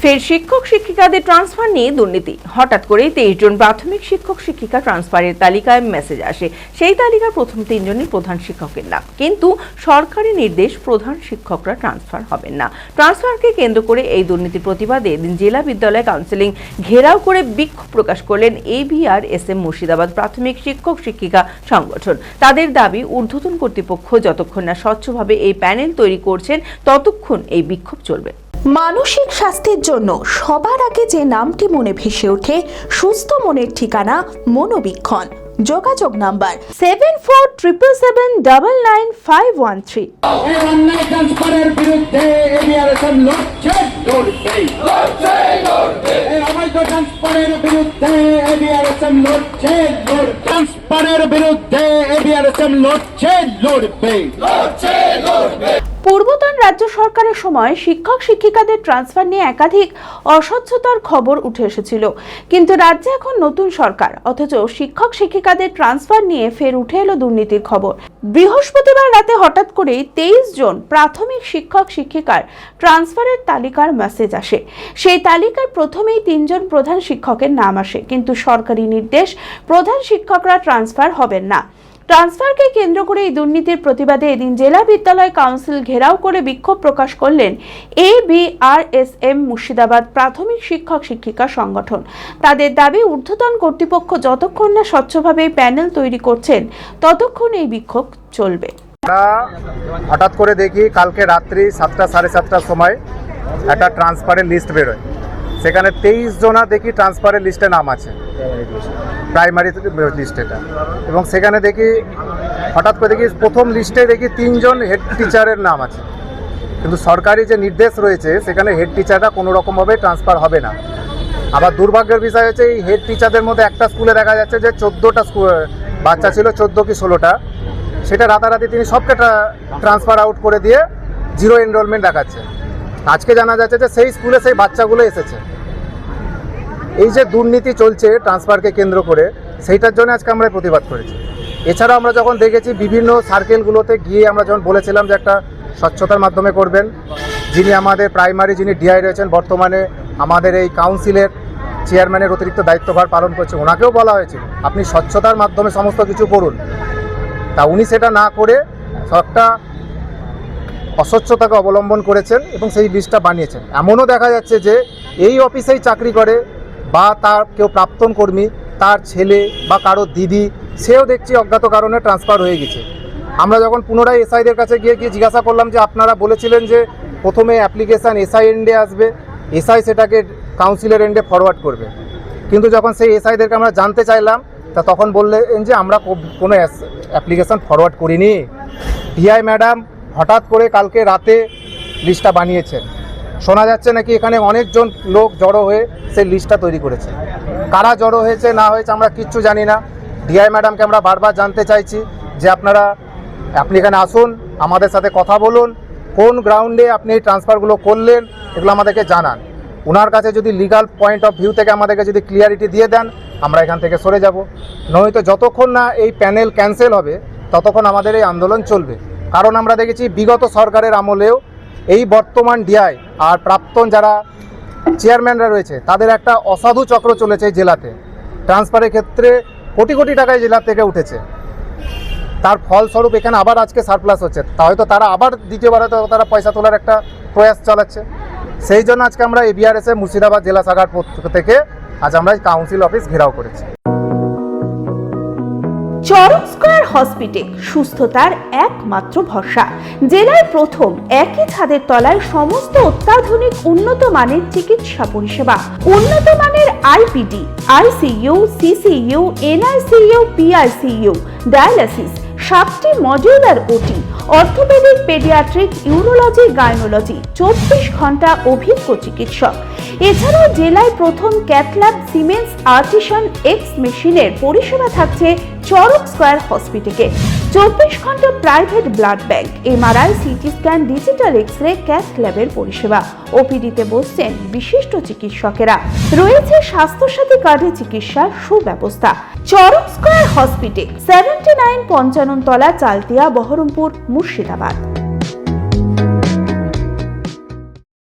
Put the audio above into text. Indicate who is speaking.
Speaker 1: ফের শিক্ষক শিক্ষিকাদের ট্রান্সফার নিয়ে দুর্নীতি। হঠাৎ করেই 23 জন প্রাথমিক শিক্ষক শিক্ষিকা ট্রান্সফারের তালিকায় মেসেজ আসে। সেই তালিকার প্রথম 3 জনই প্রধান শিক্ষকের নাম, কিন্তু সরকারি নির্দেশ প্রধান শিক্ষকরা ট্রান্সফার হবেন না। ট্রান্সফারকে কেন্দ্র করে এই দুর্নীতির প্রতিবাদে জেলা বিদ্যালয় কাউন্সিলিং ঘেরাও করে বিক্ষোভ প্রকাশ করলেন ABRSM মুর্শিদাবাদ প্রাথমিক শিক্ষক শিক্ষিকা সংগঠন। তাদের দাবি, ঊর্ধ্বতন কর্তৃপক্ষ যতক্ষণ না স্বচ্ছভাবে এই প্যানেল তৈরি করছেন ততক্ষণ এই বিক্ষোভ চলবে।
Speaker 2: মানসিক স্বাস্থ্যের জন্য সবার আগে যে নামটি মনে ভেসে ওঠে, সুস্থ মনের ঠিকানা মনোবীক্ষণ। যোগাযোগ নাম্বার 7477799513। পূর্বতন রাজ্য সরকারের সময় শিক্ষক শিক্ষিকাদের ট্রান্সফার নিয়ে একাধিক অস্বচ্ছতার খবর উঠে এসেছিল, কিন্তু রাজ্যে এখন নতুন সরকার, অথচ শিক্ষক শিক্ষিকাদের ট্রান্সফার নিয়ে ফের উঠে এলো দুর্নীতির খবর। বৃহস্পতিবার রাতে হঠাৎ করেই 23 জন প্রাথমিক শিক্ষক শিক্ষিকার ট্রান্সফারের তালিকার মেসেজ আসে। সেই তালিকার প্রথমেই 3 জন প্রধান শিক্ষকের নাম আসে, কিন্তু সরকারি নির্দেশ প্রধান শিক্ষকরা ট্রান্সফার হবেন না। ট্রান্সফারকে কেন্দ্র করে এই দুর্নীতির প্রতিবাদে এদিন জেলা বিদ্যালয় কাউন্সিল ঘেরাও করে বিক্ষোভ প্রকাশ করলেন ABRSM মুর্শিদাবাদ প্রাথমিক শিক্ষক শিক্ষিকা সংগঠন। তাদের দাবি, ঊর্ধ্বতন কর্তৃপক্ষ যতক্ষণ না স্বচ্ছভাবে প্যানেল তৈরি করছেন ততক্ষণ এই বিক্ষোভ চলবে।
Speaker 3: হঠাৎ করে দেখি কালকে রাত্রি 7টা সাড়ে 7টার সময় একটা ট্রান্সফারের লিস্ট বেরোয়। সেখানে 23 জনা দেখি ট্রান্সফারের লিস্টে নাম আছে, প্রাইমারি লিস্ট এটা। এবং সেখানে দেখি হঠাৎ করে দেখি প্রথম লিস্টে দেখি 3 জন হেড টিচারের নাম আছে, কিন্তু সরকারি যে নির্দেশ রয়েছে সেখানে হেড টিচাররা কোনো রকমভাবে ট্রান্সফার হবে না। আবার দুর্ভাগ্যের বিষয় হচ্ছে এই হেড টিচারদের মধ্যে একটা স্কুলে দেখা যাচ্ছে যে 14টা বাচ্চা ছিল, 14 কি 16টা, সেটা রাতারাতি তিনি সবকে ট্রান্সফার আউট করে দিয়ে 0 এনরোলমেন্ট দেখাচ্ছে। আজকে জানা যাচ্ছে যে সেই স্কুলে সেই বাচ্চাগুলো এসেছে। এই যে দুর্নীতি চলছে ট্রান্সফারকে কেন্দ্র করে, সেইটার জন্য আজকে আমরা প্রতিবাদ করেছি। এছাড়াও আমরা যখন দেখেছি বিভিন্ন সার্কেলগুলোতে গিয়ে আমরা যখন বলেছিলাম যে একটা স্বচ্ছতার মাধ্যমে করবেন, যিনি আমাদের প্রাইমারি যিনি ডিআই রয়েছেন বর্তমানে আমাদের এই কাউন্সিলের চেয়ারম্যানের অতিরিক্ত দায়িত্বভার পালন করছে, ওনাকেও বলা হয়েছিল আপনি স্বচ্ছতার মাধ্যমে সমস্ত কিছু করুন। তা উনি সেটা না করে একটা অস্বচ্ছতাকে অবলম্বন করেছেন এবং সেই লিস্টটা বানিয়েছেন। এমনও দেখা যাচ্ছে যে এই অফিসেই চাকরি করে বা তার কেউ প্রাক্তন কর্মী, তার ছেলে বা কারো দিদি, সেও দেখছি অজ্ঞাত কারণে ট্রান্সফার হয়ে গেছে। আমরা যখন পুনরায় এসআইদের কাছে গিয়ে জিজ্ঞাসা করলাম যে আপনারা বলেছিলেন যে প্রথমে অ্যাপ্লিকেশান এসআই এন্ডে আসবে, এসআই সেটাকে কাউন্সিলের এন্ডে ফরওয়ার্ড করবে, কিন্তু যখন সেই এসআইদেরকে আমরা জানতে চাইলাম তা তখন বললেন যে আমরা কোনো অ্যাপ্লিকেশান ফরওয়ার্ড করিনি। ডিআই ম্যাডাম হঠাৎ করে কালকে রাতে লিস্টটা বানিয়েছেন। শোনা যাচ্ছে নাকি এখানে অনেকজন লোক জড়ো হয়ে সেই লিস্টটা তৈরি করেছে। কারা জড়ো হয়েছে না হয়েছে আমরা কিচ্ছু জানি না। ডিআই ম্যাডামকে আমরা বারবার জানতে চাইছি যে আপনি এখানে আসুন, আমাদের সাথে কথা বলুন, কোন গ্রাউন্ডে আপনি এই ট্রান্সফারগুলো করলেন এগুলো আমাদেরকে জানান। ওনার কাছে যদি লিগাল পয়েন্ট অফ ভিউ থেকে আমাদেরকে যদি ক্লিয়ারিটি দিয়ে দেন আমরা এখান থেকে সরে যাব, নয়তো যতক্ষণ না এই প্যানেল ক্যান্সেল হবে ততক্ষণ আমাদের এই আন্দোলন চলবে। কারণ আমরা দেখেছি বিগত সরকারের আমলেও এই বর্তমান ডিআই আর প্রাক্তন যারা চেয়ারম্যানরা রয়েছে তাদের একটা অসাধু চক্র চলেছে এই জেলাতে। ট্রান্সফারের ক্ষেত্রে কোটি কোটি টাকায় জেলা থেকে উঠেছে, তার ফলস্বরূপ এখানে আবার আজকে সারপ্লাস হচ্ছে। তা হয়তো তারা আবার দ্বিতীয়বার তারা পয়সা তোলার একটা প্রয়াস চালাচ্ছে। সেই জন্য আজকে আমরা ABRSM মুর্শিদাবাদ জেলা শাখার পক্ষ থেকে আজ আমরা কাউন্সিল অফিস ঘেরাও করেছি।
Speaker 2: চরক স্কয়ার হসপিটাল সুস্থতার একমাত্র ভরসা। জেলায় প্রথম একই ছাদের তলায় সমস্ত অত্যাধুনিক উন্নত মানের চিকিৎসা পরিষেবা, উন্নত মানের IPD, ICU, CCU, NICU, PICU, dialysis, 7টি modular OT, orthopaedic, paediatric, urology, gynaecology, 24 ঘন্টা অভিজ্ঞ চিকিৎসক। এছাড়াও জেলায় প্রথম ক্যাথল্যাব, সিমেন্স, আর্টিসান এক্স মেশিনের পরিষেবা থাকছে চরক স্কয়ার হসপিটালে। 24 ঘন্টা private blood bank, MRI, CT scan, digital X-ray, cath ল্যাবের পরিষেবা। ওপিডিতে বসছেন বিশিষ্ট চিকিৎসকেরা। রয়েছে স্বাস্থ্যসাথী কার্ডে চিকিৎসার সুব্যবস্থা। চরক স্কয়ার হসপিটাল, 79 পঞ্চানন তলা, চালতিয়া, বহরমপুর, মুর্শিদাবাদ।